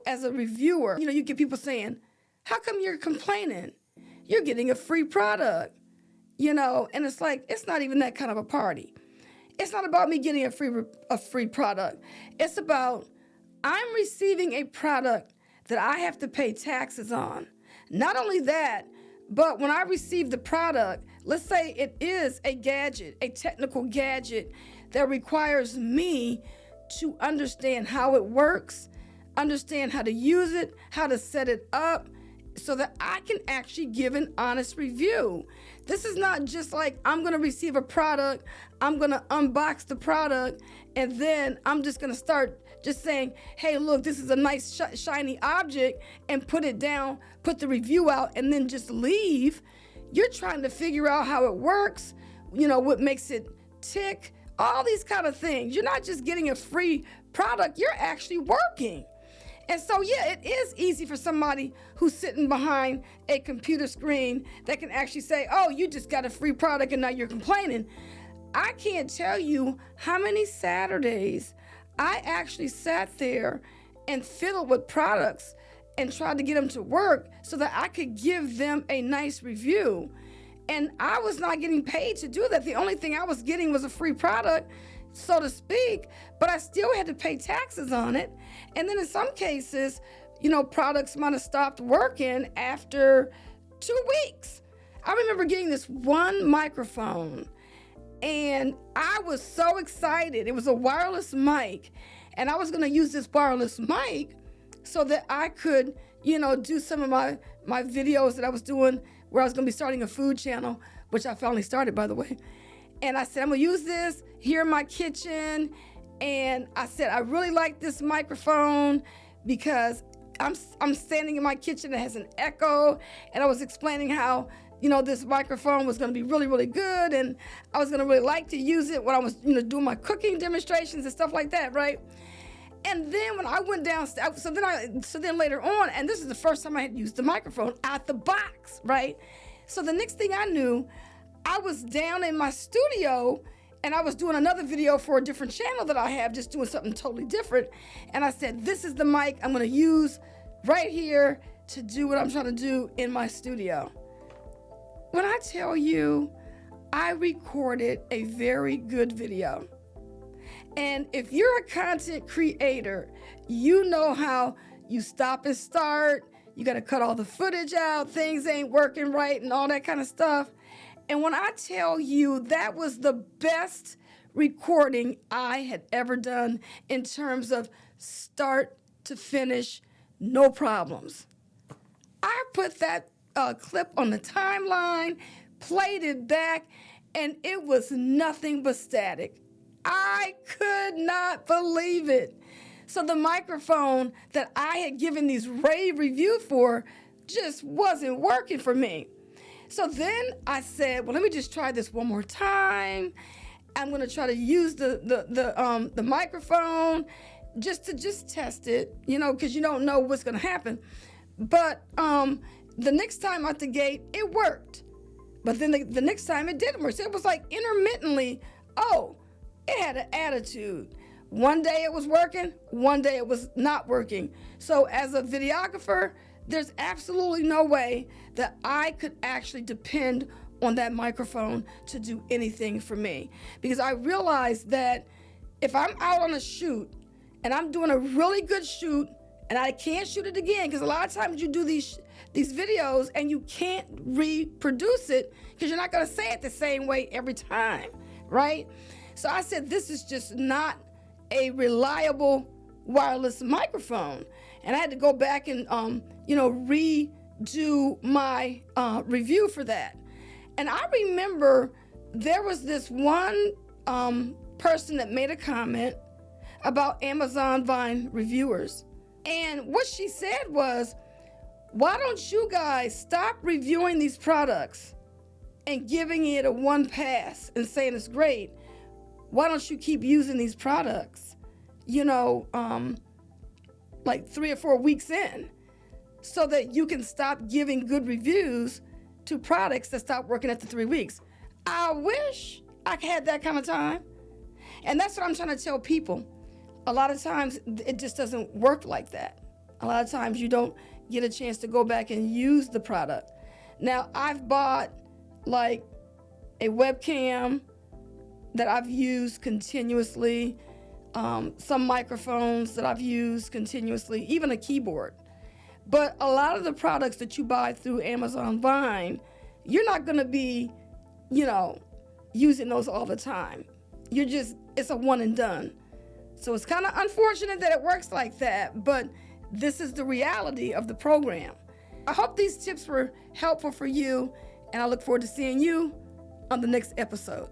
as a reviewer, you get people saying, how come you're complaining? You're getting a free product, and it's like, it's not even that kind of a party. It's not about me getting a free product. It's about I'm receiving a product that I have to pay taxes on. Not only that, but when I receive the product, let's say it is a gadget, a technical gadget that requires me to understand how it works, understand how to use it, how to set it up, so that I can actually give an honest review. This is not just like I'm going to receive a product, I'm going to unbox the product, and then I'm just going to start just saying, hey, look, this is a nice shiny object, and put it down, put the review out, and then just leave. You're trying to figure out how it works, what makes it tick, all these kind of things. You're not just getting a free product, you're actually working. And so, yeah, it is easy for somebody who's sitting behind a computer screen that can actually say, oh, you just got a free product and now you're complaining. I can't tell you how many Saturdays I actually sat there and fiddled with products and tried to get them to work so that I could give them a nice review. And I was not getting paid to do that. The only thing I was getting was a free product, so to speak, but I still had to pay taxes on it. And then in some cases, products might have stopped working after 2 weeks. I remember getting this one microphone, and I was so excited. It was a wireless mic, and I was going to use this wireless mic so that I could, do some of my videos that I was doing where I was going to be starting a food channel, which I finally started, by the way. And I said, I'm going to use this here in my kitchen. And I said, I really like this microphone because I'm standing in my kitchen that has an echo. And I was explaining how, this microphone was going to be really, really good. And I was going to really like to use it when I was, doing my cooking demonstrations and stuff like that, right? And then when I went downstairs, so then later on, and this is the first time I had used the microphone out the box, right? So the next thing I knew, I was down in my studio and I was doing another video for a different channel that I have, just doing something totally different. And I said, this is the mic I'm going to use right here to do what I'm trying to do in my studio. When I tell you, I recorded a very good video. And if you're a content creator, you know how you stop and start, you got to cut all the footage out, things ain't working right and all that kind of stuff. And when I tell you that was the best recording I had ever done in terms of start to finish, no problems. I put that clip on the timeline, played it back, and it was nothing but static. I could not believe it. So the microphone that I had given these rave reviews for just wasn't working for me. So then I said, well, let me just try this one more time. I'm going to try to use the microphone just to test it, because you don't know what's going to happen. But the next time out the gate, it worked. But then the next time it didn't work. So it was like intermittently, it had an attitude. One day it was working, one day it was not working. So as a videographer, there's absolutely no way that I could actually depend on that microphone to do anything for me. Because I realized that if I'm out on a shoot and I'm doing a really good shoot and I can't shoot it again, because a lot of times you do these videos and you can't reproduce it because you're not going to say it the same way every time, right? So I said, this is just not a reliable wireless microphone. And I had to go back and, redo my review for that. And I remember there was this one person that made a comment about Amazon Vine reviewers. And what she said was, why don't you guys stop reviewing these products and giving it a one pass and saying it's great? Why don't you keep using these products, like 3 or 4 weeks in, so that you can stop giving good reviews to products that stop working after 3 weeks? I wish I had that kind of time. And that's what I'm trying to tell people. A lot of times it just doesn't work like that. A lot of times you don't get a chance to go back and use the product. Now, I've bought like a webcam that I've used continuously, some microphones that I've used continuously, even a keyboard. But a lot of the products that you buy through Amazon Vine, you're not going to be, using those all the time. It's a one and done. So it's kind of unfortunate that it works like that, but this is the reality of the program. I hope these tips were helpful for you, and I look forward to seeing you on the next episode.